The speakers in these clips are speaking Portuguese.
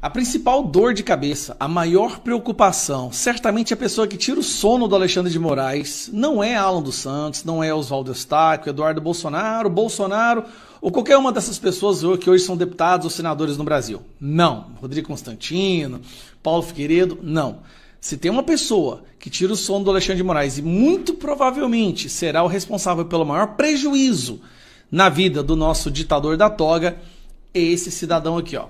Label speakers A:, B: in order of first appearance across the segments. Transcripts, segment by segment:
A: A principal dor de cabeça, a maior preocupação, certamente a pessoa que tira o sono do Alexandre de Moraes, não é Alan dos Santos, não é Oswaldo Eustáquio, Eduardo Bolsonaro ou qualquer uma dessas pessoas que hoje são deputados ou senadores no Brasil. Não. Rodrigo Constantino, Paulo Figueiredo, não. Se tem uma pessoa que tira o sono do Alexandre de Moraes e muito provavelmente será o responsável pelo maior prejuízo na vida do nosso ditador da toga, é esse cidadão aqui, ó.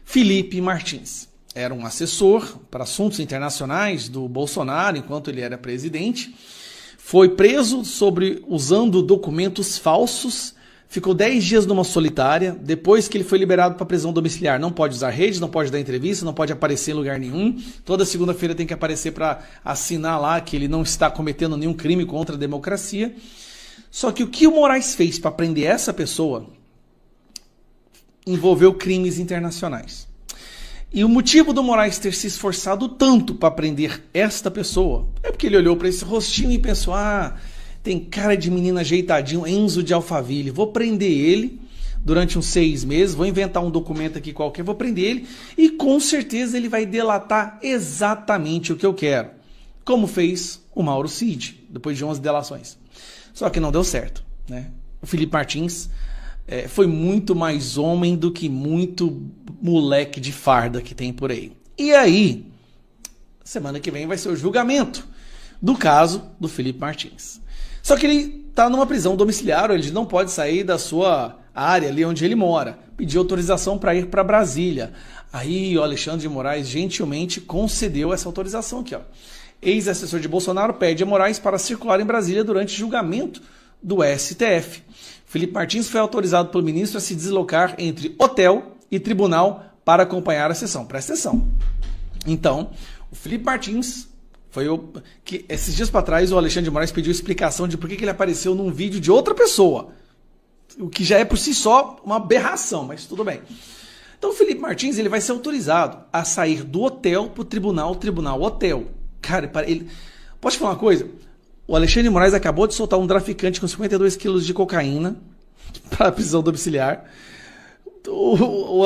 A: Felipe Martins. Era um assessor para assuntos internacionais do Bolsonaro enquanto ele era presidente. Foi preso usando documentos falsos. Ficou 10 dias numa solitária. Depois que ele foi liberado para prisão domiciliar, não pode usar rede, não pode dar entrevista, não pode aparecer em lugar nenhum. Toda segunda-feira tem que aparecer para assinar lá que ele não está cometendo nenhum crime contra a democracia. Só que o que o Moraes fez para prender essa pessoa envolveu crimes internacionais. E o motivo do Moraes ter se esforçado tanto para prender esta pessoa é porque ele olhou para esse rostinho e pensou: ah, tem cara de menino ajeitadinho, Enzo de Alphaville, vou prender ele durante uns 6 meses, vou inventar um documento aqui qualquer, vou prender ele e com certeza ele vai delatar exatamente o que eu quero, como fez o Mauro Cid, depois de 11 delações. Só que não deu certo, né? O Felipe Martins foi muito mais homem do que muito moleque de farda que tem por aí. E aí, semana que vem vai ser o julgamento do caso do Felipe Martins. Só que ele está numa prisão domiciliar, ele não pode sair da sua área ali onde ele mora. Pediu autorização para ir para Brasília. Aí o Alexandre de Moraes gentilmente concedeu essa autorização aqui, ó. Ex-assessor de Bolsonaro pede a Moraes para circular em Brasília durante julgamento do STF. Felipe Martins foi autorizado pelo ministro a se deslocar entre hotel e tribunal para acompanhar a sessão. Presta atenção. Então, o Felipe Martins que esses dias para trás o Alexandre de Moraes pediu explicação de por que ele apareceu num vídeo de outra pessoa. O que já é por si só uma aberração, mas tudo bem. Então o Felipe Martins ele vai ser autorizado a sair do hotel para o tribunal, hotel. Cara, posso te falar uma coisa? O Alexandre de Moraes acabou de soltar um traficante com 52 quilos de cocaína para prisão domiciliar.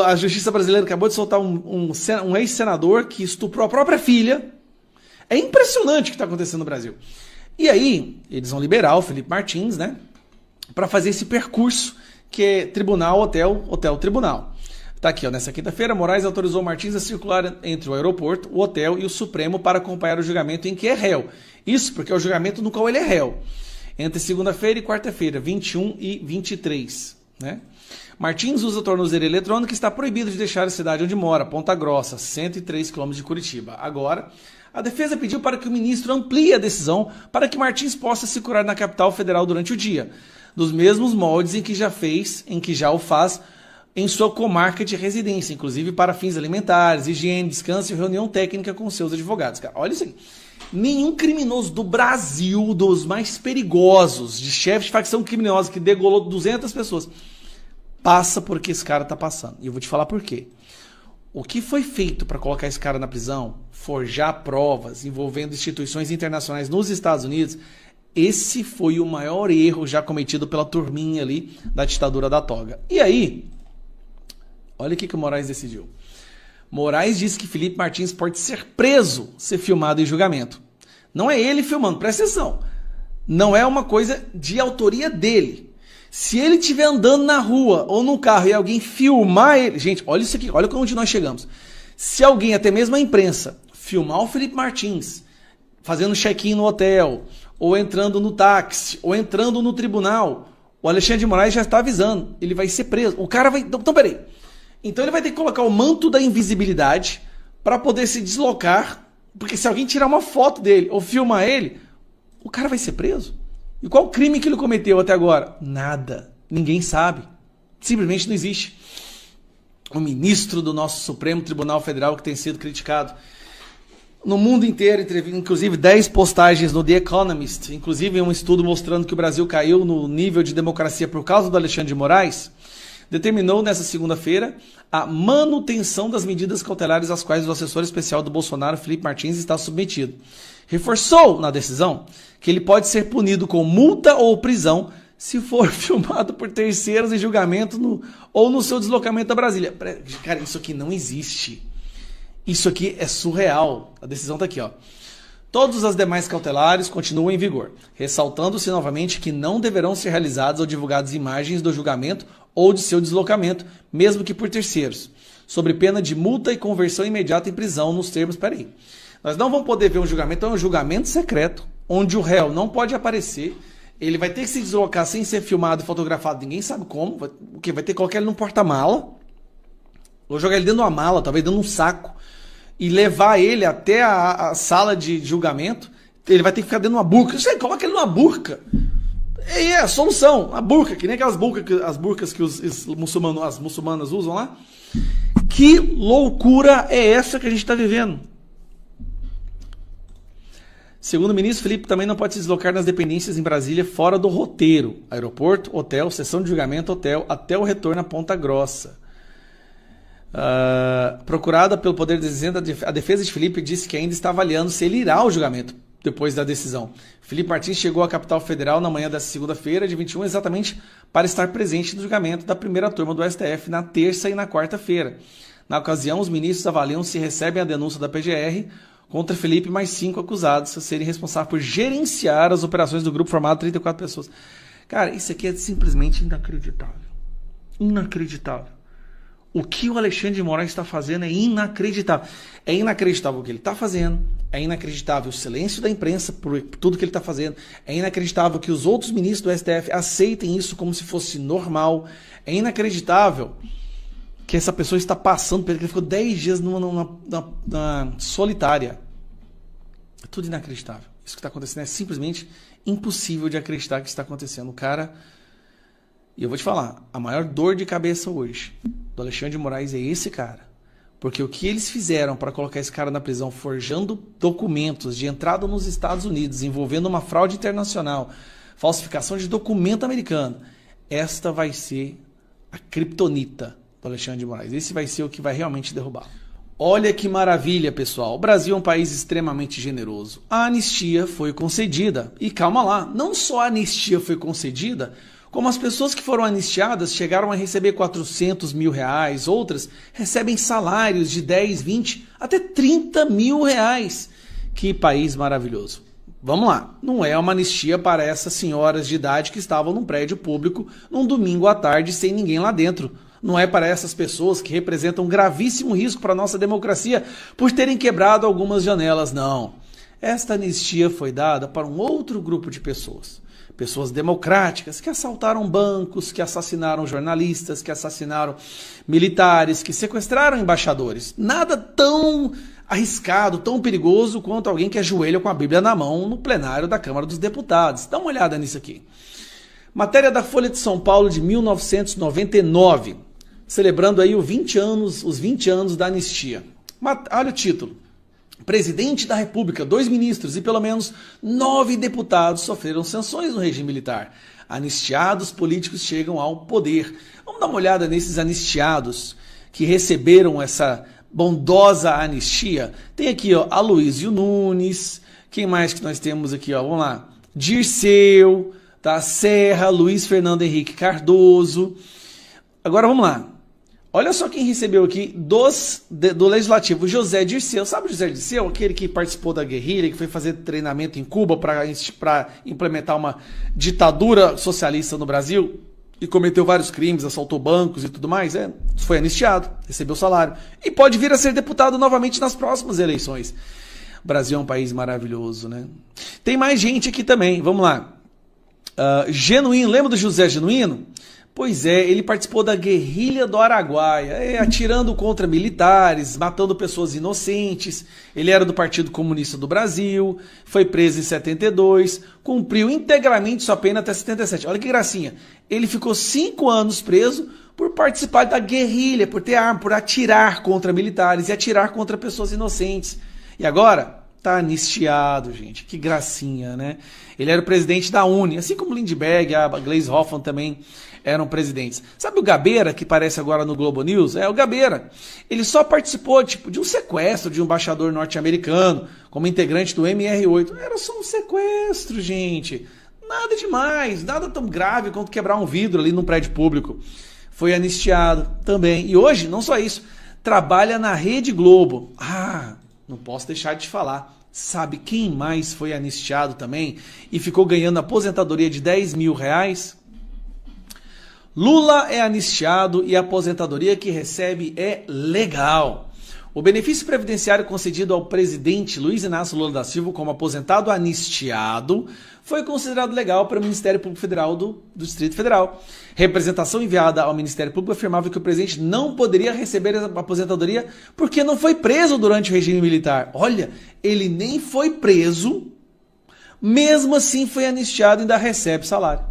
A: A justiça brasileira acabou de soltar um ex-senador que estuprou a própria filha. É impressionante o que está acontecendo no Brasil. E aí, eles vão liberar o Felipe Martins, né? Para fazer esse percurso que é tribunal, hotel, tribunal. Tá aqui, ó, nessa quinta-feira, Moraes autorizou Martins a circular entre o aeroporto, o hotel e o Supremo para acompanhar o julgamento em que é réu. Isso porque é o julgamento no qual ele é réu. Entre segunda-feira e quarta-feira, 21 e 23, né? Martins usa tornozeleira eletrônica e está proibido de deixar a cidade onde mora, Ponta Grossa, 103 km de Curitiba. Agora, a defesa pediu para que o ministro amplie a decisão para que Martins possa se curar na capital federal durante o dia, dos mesmos moldes em que já o faz em sua comarca de residência, inclusive para fins alimentares, higiene, descanso e reunião técnica com seus advogados. Cara, olha isso aí. Nenhum criminoso do Brasil, dos mais perigosos, de chefe de facção criminosa que degolou 200 pessoas, passa por que esse cara está passando. E eu vou te falar por quê. O que foi feito para colocar esse cara na prisão, forjar provas envolvendo instituições internacionais nos Estados Unidos, esse foi o maior erro já cometido pela turminha ali da ditadura da toga. E aí, olha o que o Moraes decidiu. Moraes disse que Felipe Martins pode ser preso se filmado em julgamento. Não é ele filmando, presta atenção. Não é uma coisa de autoria dele. Se ele estiver andando na rua ou no carro e alguém filmar ele... Gente, olha isso aqui, olha onde nós chegamos. Se alguém, até mesmo a imprensa, filmar o Felipe Martins fazendo check-in no hotel, ou entrando no táxi, ou entrando no tribunal, o Alexandre de Moraes já está avisando. Ele vai ser preso. O cara vai... Então, peraí. Então ele vai ter que colocar o manto da invisibilidade para poder se deslocar, porque se alguém tirar uma foto dele ou filmar ele, o cara vai ser preso. E qual o crime que ele cometeu até agora? Nada. Ninguém sabe. Simplesmente não existe. O ministro do nosso Supremo Tribunal Federal que tem sido criticado no mundo inteiro, inclusive 10 postagens no The Economist, inclusive um estudo mostrando que o Brasil caiu no nível de democracia por causa do Alexandre de Moraes, determinou nessa segunda-feira a manutenção das medidas cautelares às quais o assessor especial do Bolsonaro, Felipe Martins, está submetido. Reforçou na decisão que ele pode ser punido com multa ou prisão se for filmado por terceiros em julgamento ou no seu deslocamento a Brasília. Cara, isso aqui não existe. Isso aqui é surreal. A decisão está aqui, ó. Todas as demais cautelares continuam em vigor, ressaltando-se novamente que não deverão ser realizadas ou divulgadas imagens do julgamento ou de seu deslocamento, mesmo que por terceiros, sob pena de multa e conversão imediata em prisão nos termos... Peraí. Nós não vamos poder ver um julgamento, é um julgamento secreto, onde o réu não pode aparecer, ele vai ter que se deslocar sem ser filmado e fotografado, ninguém sabe como, o que vai ter que colocar ele num porta-mala, ou jogar ele dentro de uma mala, talvez dentro de um saco, e levar ele até a sala de julgamento. Ele vai ter que ficar dentro de uma burca. Você coloca ele numa burca. E é a solução, a burca, que nem aquelas burcas que as muçulmanas usam lá. Que loucura é essa que a gente está vivendo? Segundo o ministro, Felipe também não pode se deslocar nas dependências em Brasília fora do roteiro. Aeroporto, hotel, sessão de julgamento, hotel, até o retorno a Ponta Grossa. Procurada pelo Poder Dizendo, a defesa de Felipe disse que ainda está avaliando se ele irá ao julgamento depois da decisão. Felipe Martins chegou à capital federal na manhã desta segunda-feira, de 21, exatamente para estar presente no julgamento da primeira turma do STF na terça e na quarta-feira. Na ocasião, os ministros avaliam se recebem a denúncia da PGR contra Felipe mais 5 acusados a serem responsáveis por gerenciar as operações do grupo formado de 34 pessoas. Cara, isso aqui é simplesmente inacreditável. Inacreditável. O que o Alexandre de Moraes está fazendo é inacreditável. É inacreditável o que ele está fazendo. É inacreditável o silêncio da imprensa por tudo que ele está fazendo. É inacreditável que os outros ministros do STF aceitem isso como se fosse normal. É inacreditável que essa pessoa está passando, porque ele ficou 10 dias na solitária. É tudo inacreditável. Isso que está acontecendo é simplesmente impossível de acreditar que está acontecendo. O cara... E eu vou te falar, a maior dor de cabeça hoje do Alexandre de Moraes é esse cara. Porque o que eles fizeram para colocar esse cara na prisão, forjando documentos de entrada nos Estados Unidos, envolvendo uma fraude internacional, falsificação de documento americano, esta vai ser a criptonita do Alexandre de Moraes. Esse vai ser o que vai realmente derrubar. Olha que maravilha, pessoal. O Brasil é um país extremamente generoso. A anistia foi concedida. E calma lá, não só a anistia foi concedida, como as pessoas que foram anistiadas chegaram a receber 400 mil reais, outras recebem salários de 10, 20, até 30 mil reais. Que país maravilhoso. Vamos lá, não é uma anistia para essas senhoras de idade que estavam num prédio público num domingo à tarde sem ninguém lá dentro. Não é para essas pessoas que representam um gravíssimo risco para a nossa democracia por terem quebrado algumas janelas, não. Esta anistia foi dada para um outro grupo de pessoas. Pessoas democráticas que assaltaram bancos, que assassinaram jornalistas, que assassinaram militares, que sequestraram embaixadores. Nada tão arriscado, tão perigoso quanto alguém que ajoelha com a Bíblia na mão no plenário da Câmara dos Deputados. Dá uma olhada nisso aqui. Matéria da Folha de São Paulo de 1999, celebrando aí os 20 anos da anistia. Olha o título. Presidente da República, 2 ministros e pelo menos 9 deputados sofreram sanções no regime militar. Anistiados políticos chegam ao poder. Vamos dar uma olhada nesses anistiados que receberam essa bondosa anistia. Tem aqui, ó, Aloysio Nunes. Quem mais que nós temos aqui, ó? Vamos lá. Dirceu, tá? Serra, Luiz Fernando Henrique Cardoso. Agora vamos lá. Olha só quem recebeu aqui do Legislativo, José Dirceu. Sabe o José Dirceu? Aquele que participou da guerrilha, que foi fazer treinamento em Cuba para implementar uma ditadura socialista no Brasil e cometeu vários crimes, assaltou bancos e tudo mais. Foi anistiado, recebeu salário e pode vir a ser deputado novamente nas próximas eleições. O Brasil é um país maravilhoso, né? Tem mais gente aqui também, vamos lá. Genuíno, lembra do José Genuíno? Pois é, ele participou da guerrilha do Araguaia, atirando contra militares, matando pessoas inocentes. Ele era do Partido Comunista do Brasil, foi preso em 72, cumpriu integralmente sua pena até 77. Olha que gracinha. Ele ficou 5 anos preso por participar da guerrilha, por ter arma, por atirar contra militares e atirar contra pessoas inocentes. E agora tá anistiado, gente. Que gracinha, né? Ele era o presidente da UNE, assim como Lindbergh, a Gleisi Hoffmann também eram presidentes. Sabe o Gabeira, que aparece agora no Globo News? É o Gabeira. Ele só participou de um sequestro de um embaixador norte-americano, como integrante do MR8. Era só um sequestro, gente. Nada demais, nada tão grave quanto quebrar um vidro ali num prédio público. Foi anistiado também. E hoje, não só isso, trabalha na Rede Globo. não posso deixar de falar. Sabe quem mais foi anistiado também e ficou ganhando aposentadoria de 10 mil reais? Lula é anistiado e a aposentadoria que recebe é legal. O benefício previdenciário concedido ao presidente Luiz Inácio Lula da Silva como aposentado anistiado foi considerado legal para o Ministério Público Federal do Distrito Federal. Representação enviada ao Ministério Público afirmava que o presidente não poderia receber a aposentadoria porque não foi preso durante o regime militar. Olha, ele nem foi preso, mesmo assim foi anistiado e ainda recebe salário.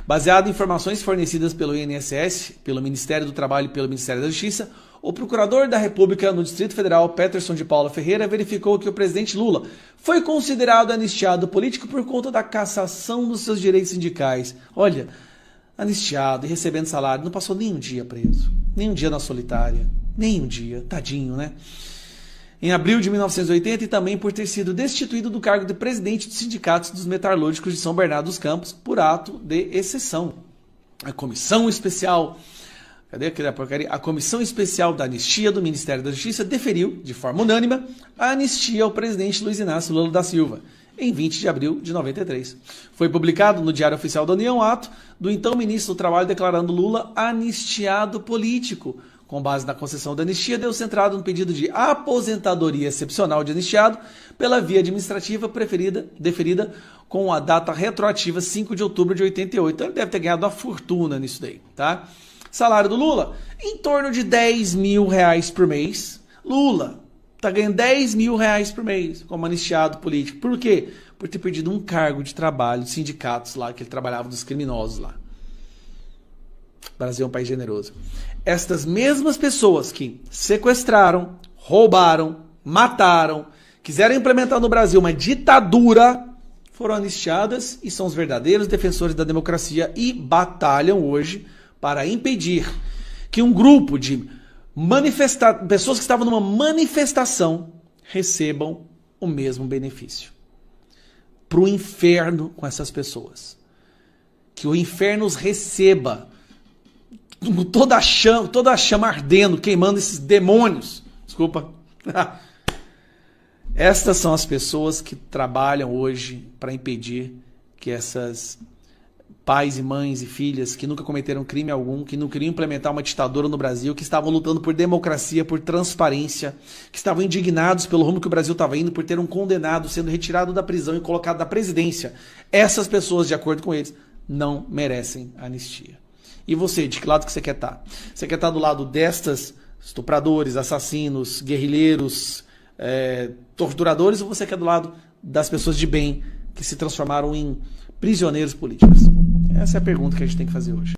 A: Baseado em informações fornecidas pelo INSS, pelo Ministério do Trabalho e pelo Ministério da Justiça, o procurador da República no Distrito Federal, Peterson de Paula Ferreira, verificou que o presidente Lula foi considerado anistiado político por conta da cassação dos seus direitos sindicais. Olha, anistiado e recebendo salário, não passou nem um dia preso, nem um dia na solitária, nem um dia, tadinho, né? Em abril de 1980 e também por ter sido destituído do cargo de presidente dos sindicatos dos metalúrgicos de São Bernardo dos Campos por ato de exceção. A comissão especial... Cadê aquela porcaria? A Comissão Especial da Anistia do Ministério da Justiça deferiu, de forma unânime, a anistia ao presidente Luiz Inácio Lula da Silva, em 20 de abril de 93. Foi publicado no Diário Oficial da União ato do então ministro do Trabalho declarando Lula anistiado político. Com base na concessão da anistia, deu centrado no pedido de aposentadoria excepcional de anistiado pela via administrativa deferida com a data retroativa 5 de outubro de 88. Então ele deve ter ganhado uma fortuna nisso daí, tá? Salário do Lula, em torno de 10 mil reais por mês. Lula está ganhando 10 mil reais por mês como anistiado político. Por quê? Por ter perdido um cargo de trabalho de sindicatos lá, que ele trabalhava dos criminosos lá. O Brasil é um país generoso. Estas mesmas pessoas que sequestraram, roubaram, mataram, quiseram implementar no Brasil uma ditadura, foram anistiadas e são os verdadeiros defensores da democracia e batalham hoje para impedir que um grupo de pessoas que estavam numa manifestação recebam o mesmo benefício. Para o inferno com essas pessoas. Que o inferno os receba. Toda a chama ardendo, queimando esses demônios. Desculpa. Estas são as pessoas que trabalham hoje para impedir que essas pais e mães e filhas que nunca cometeram crime algum, que não queriam implementar uma ditadura no Brasil, que estavam lutando por democracia, por transparência, que estavam indignados pelo rumo que o Brasil estava indo, por ter um condenado sendo retirado da prisão e colocado da presidência. Essas pessoas, de acordo com eles, não merecem anistia. E você, de que lado que você quer estar? Você quer estar do lado destas estupradores, assassinos, guerrilheiros, torturadores, ou você quer do lado das pessoas de bem que se transformaram em prisioneiros políticos? Essa é a pergunta que a gente tem que fazer hoje.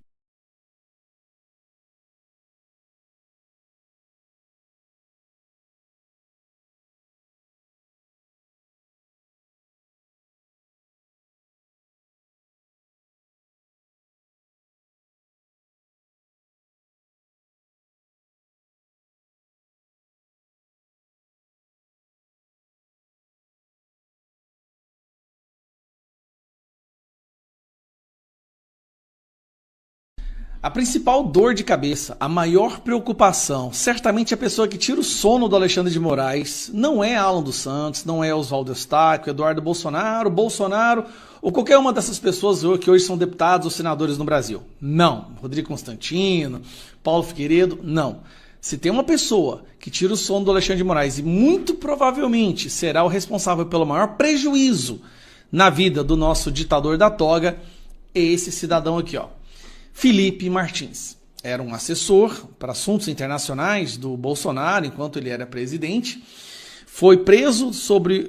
A: A principal dor de cabeça, a maior preocupação, certamente a pessoa que tira o sono do Alexandre de Moraes, não é Alan dos Santos, não é Oswaldo Eustáquio, Eduardo Bolsonaro ou qualquer uma dessas pessoas que hoje são deputados ou senadores no Brasil. Não. Rodrigo Constantino, Paulo Figueiredo, não. Se tem uma pessoa que tira o sono do Alexandre de Moraes e muito provavelmente será o responsável pelo maior prejuízo na vida do nosso ditador da toga, é esse cidadão aqui, ó. Felipe Martins. Era um assessor para assuntos internacionais do Bolsonaro enquanto ele era presidente. Foi preso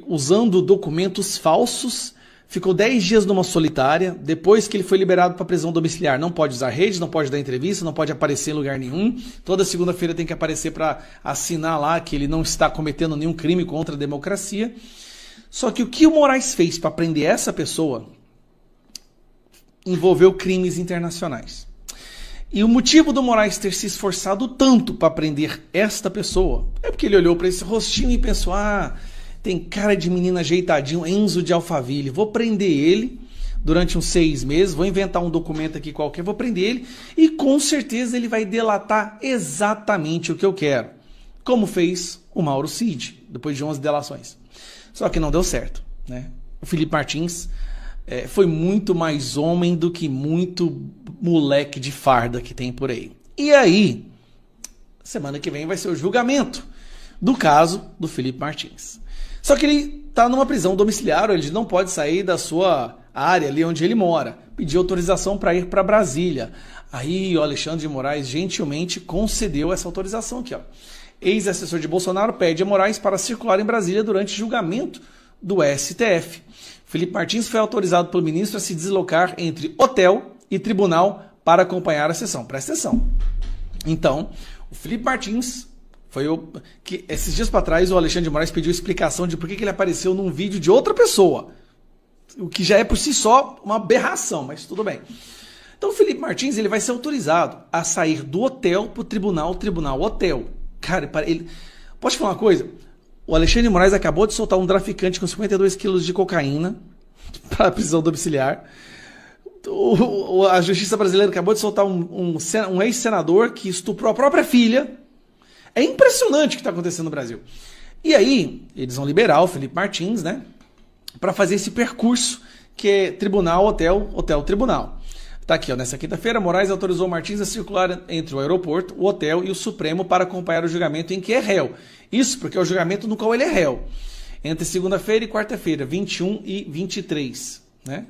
A: usando documentos falsos. Ficou 10 dias numa solitária. Depois que ele foi liberado para prisão domiciliar. Não pode usar rede, não pode dar entrevista, não pode aparecer em lugar nenhum. Toda segunda-feira tem que aparecer para assinar lá que ele não está cometendo nenhum crime contra a democracia. Só que o que o Moraes fez para prender essa pessoa envolveu crimes internacionais. E o motivo do Moraes ter se esforçado tanto para prender esta pessoa é porque ele olhou para esse rostinho e pensou: tem cara de menina ajeitadinho, Enzo de Alphaville, vou prender ele durante uns 6 meses, vou inventar um documento aqui qualquer, vou prender ele e com certeza ele vai delatar exatamente o que eu quero. como fez o Mauro Cid, depois de 11 delações. Só que não deu certo, né? O Felipe Martins foi muito mais homem do que muito moleque de farda que tem por aí. E aí, semana que vem vai ser o julgamento do caso do Felipe Martins. Só que ele está numa prisão domiciliar, ele não pode sair da sua área ali onde ele mora. Pediu autorização para ir para Brasília. Aí o Alexandre de Moraes gentilmente concedeu essa autorização aqui, ó. Ex-assessor de Bolsonaro pede a Moraes para circular em Brasília durante julgamento do STF. Felipe Martins foi autorizado pelo ministro a se deslocar entre hotel e tribunal para acompanhar a sessão. Presta atenção. Então, o Felipe Martins que esses dias para trás o Alexandre de Moraes pediu explicação de por que ele apareceu num vídeo de outra pessoa. O que já é por si só uma aberração, mas tudo bem. Então o Felipe Martins ele vai ser autorizado a sair do hotel para o tribunal, hotel. Cara, pode falar uma coisa? O Alexandre de Moraes acabou de soltar um traficante com 52 quilos de cocaína para prisão domiciliar. A justiça brasileira acabou de soltar um ex-senador que estuprou a própria filha. É impressionante o que está acontecendo no Brasil. E aí, eles vão liberar o Felipe Martins, né? Para fazer esse percurso que é tribunal, hotel, hotel, tribunal. Tá aqui, ó, nessa quinta-feira, Moraes autorizou Martins a circular entre o aeroporto, o hotel e o Supremo para acompanhar o julgamento em que é réu. Isso porque é o julgamento no qual ele é réu. Entre segunda-feira e quarta-feira, 21 e 23, né?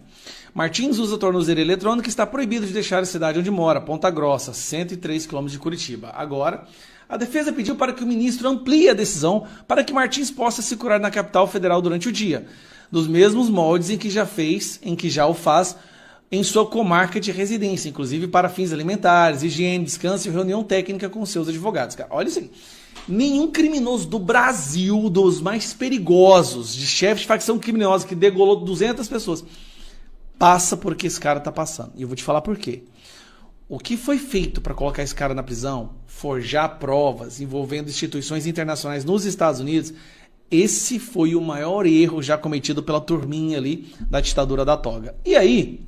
A: Martins usa tornozeleira eletrônica e está proibido de deixar a cidade onde mora, Ponta Grossa, 103 km de Curitiba. Agora, a defesa pediu para que o ministro amplie a decisão para que Martins possa se curar na capital federal durante o dia, dos mesmos moldes em que já o faz em sua comarca de residência, inclusive para fins alimentares, higiene, descanso e reunião técnica com seus advogados. Cara, olha isso aí. Nenhum criminoso do Brasil, dos mais perigosos, de chefe de facção criminosa que degolou 200 pessoas, passa por que esse cara está passando. E eu vou te falar por quê. O que foi feito para colocar esse cara na prisão, forjar provas envolvendo instituições internacionais nos Estados Unidos, esse foi o maior erro já cometido pela turminha ali da ditadura da toga. E aí,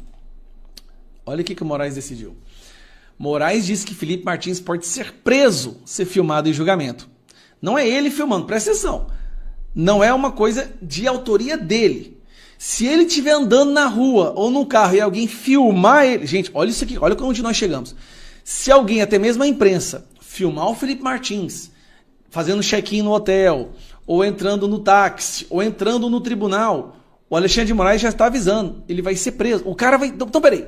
A: olha o que o Moraes decidiu. Moraes disse que Felipe Martins pode ser preso se filmado em julgamento. Não é ele filmando, presta atenção. Não é uma coisa de autoria dele. Se ele estiver andando na rua ou no carro e alguém filmar ele... Gente, olha isso aqui, olha onde nós chegamos. Se alguém, até mesmo a imprensa, filmar o Felipe Martins fazendo check-in no hotel, ou entrando no táxi, ou entrando no tribunal, o Alexandre de Moraes já está avisando. Ele vai ser preso. O cara vai... Então, peraí.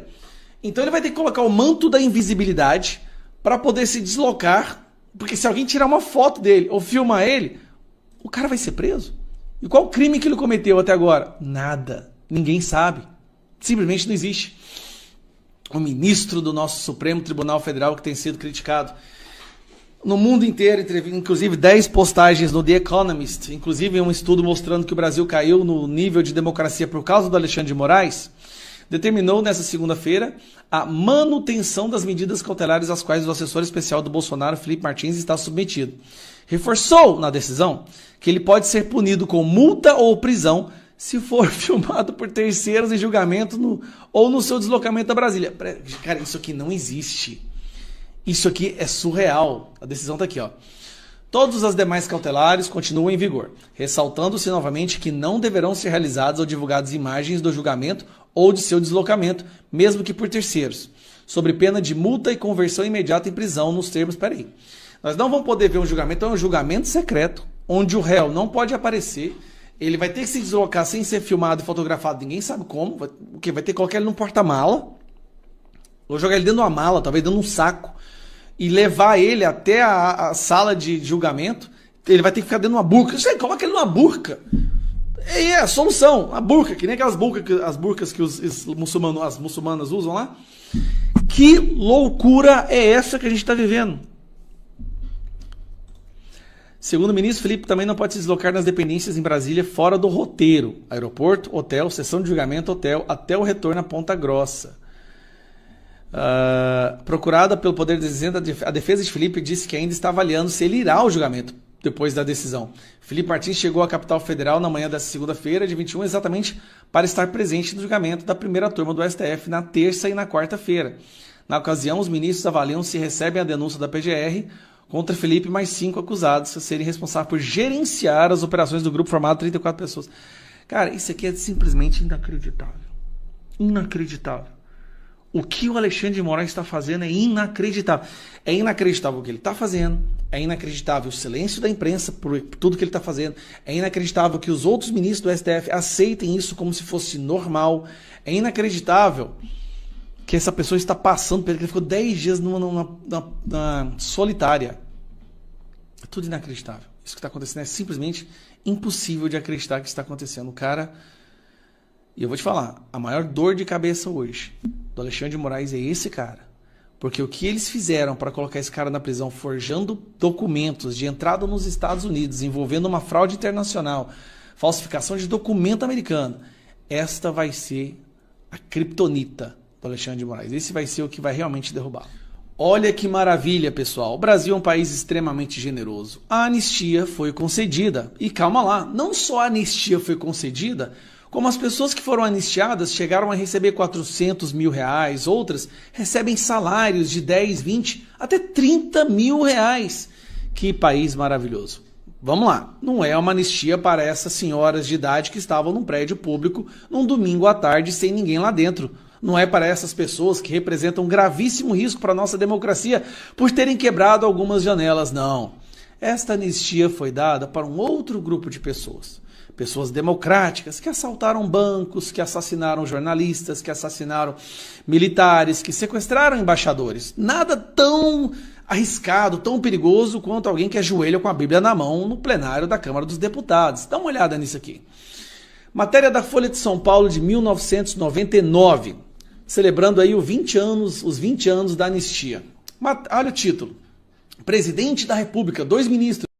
A: Então ele vai ter que colocar o manto da invisibilidade para poder se deslocar, porque se alguém tirar uma foto dele ou filmar ele, o cara vai ser preso. E qual o crime que ele cometeu até agora? Nada. Ninguém sabe. Simplesmente não existe. O ministro do nosso Supremo Tribunal Federal que tem sido criticado no mundo inteiro, inclusive 10 postagens no The Economist, inclusive um estudo mostrando que o Brasil caiu no nível de democracia por causa do Alexandre de Moraes, determinou nessa segunda-feira a manutenção das medidas cautelares às quais o assessor especial do Bolsonaro, Felipe Martins, está submetido. Reforçou na decisão que ele pode ser punido com multa ou prisão se for filmado por terceiros em julgamento ou no seu deslocamento a Brasília. Cara, isso aqui não existe. Isso aqui é surreal. A decisão está aqui, ó. Todas as demais cautelares continuam em vigor, ressaltando-se novamente que não deverão ser realizadas ou divulgadas imagens do julgamento ou de seu deslocamento, mesmo que por terceiros, sob pena de multa e conversão imediata em prisão nos termos... Peraí. Nós não vamos poder ver um julgamento, é um julgamento secreto, onde o réu não pode aparecer, ele vai ter que se deslocar sem ser filmado e fotografado, ninguém sabe como, vai ter que colocar ele num porta-mala, ou jogar ele dentro de uma mala, talvez dentro de um saco, e levar ele até a sala de julgamento. Ele vai ter que ficar dentro de uma burca. Coloca ele numa burca. É a solução, a burca, que nem aquelas burcas que as muçulmanas usam lá. Que loucura é essa que a gente está vivendo? Segundo o ministro, Felipe também não pode se deslocar nas dependências em Brasília fora do roteiro. Aeroporto, hotel, sessão de julgamento, hotel, até o retorno a Ponta Grossa. Procurada pelo Poder de Dizenda, a defesa de Felipe disse que ainda está avaliando se ele irá ao julgamento depois da decisão. Felipe Martins chegou à capital federal na manhã desta segunda-feira, de 21, exatamente para estar presente no julgamento da primeira turma do STF na terça e na quarta-feira. Na ocasião, os ministros avaliam se recebem a denúncia da PGR Contra Felipe, mais 5 acusados a serem responsáveis por gerenciar as operações do grupo formado de 34 pessoas. Cara, isso aqui é simplesmente inacreditável. Inacreditável. O que o Alexandre de Moraes está fazendo é inacreditável. É inacreditável o que ele está fazendo. É inacreditável o silêncio da imprensa por tudo que ele está fazendo. É inacreditável que os outros ministros do STF aceitem isso como se fosse normal. É inacreditável que essa pessoa está passando, porque ele ficou 10 dias na solitária. É tudo inacreditável. Isso que está acontecendo é simplesmente impossível de acreditar que está acontecendo. O cara... E eu vou te falar, a maior dor de cabeça hoje do Alexandre de Moraes é esse cara. Porque o que eles fizeram para colocar esse cara na prisão, forjando documentos de entrada nos Estados Unidos, envolvendo uma fraude internacional, falsificação de documento americano, esta vai ser a criptonita do Alexandre de Moraes. Esse vai ser o que vai realmente derrubar. Olha que maravilha, pessoal. O Brasil é um país extremamente generoso. A anistia foi concedida. E calma lá, não só a anistia foi concedida, como as pessoas que foram anistiadas chegaram a receber 400 mil reais, outras recebem salários de 10, 20, até 30 mil reais. Que país maravilhoso. Vamos lá, não é uma anistia para essas senhoras de idade que estavam num prédio público num domingo à tarde sem ninguém lá dentro. Não é para essas pessoas que representam um gravíssimo risco para a nossa democracia por terem quebrado algumas janelas, não. Esta anistia foi dada para um outro grupo de pessoas. Pessoas democráticas que assaltaram bancos, que assassinaram jornalistas, que assassinaram militares, que sequestraram embaixadores. Nada tão arriscado, tão perigoso quanto alguém que ajoelha com a Bíblia na mão no plenário da Câmara dos Deputados. Dá uma olhada nisso aqui. Matéria da Folha de São Paulo de 1999, celebrando aí os 20 anos da anistia. Olha o título. Presidente da República, 2 ministros.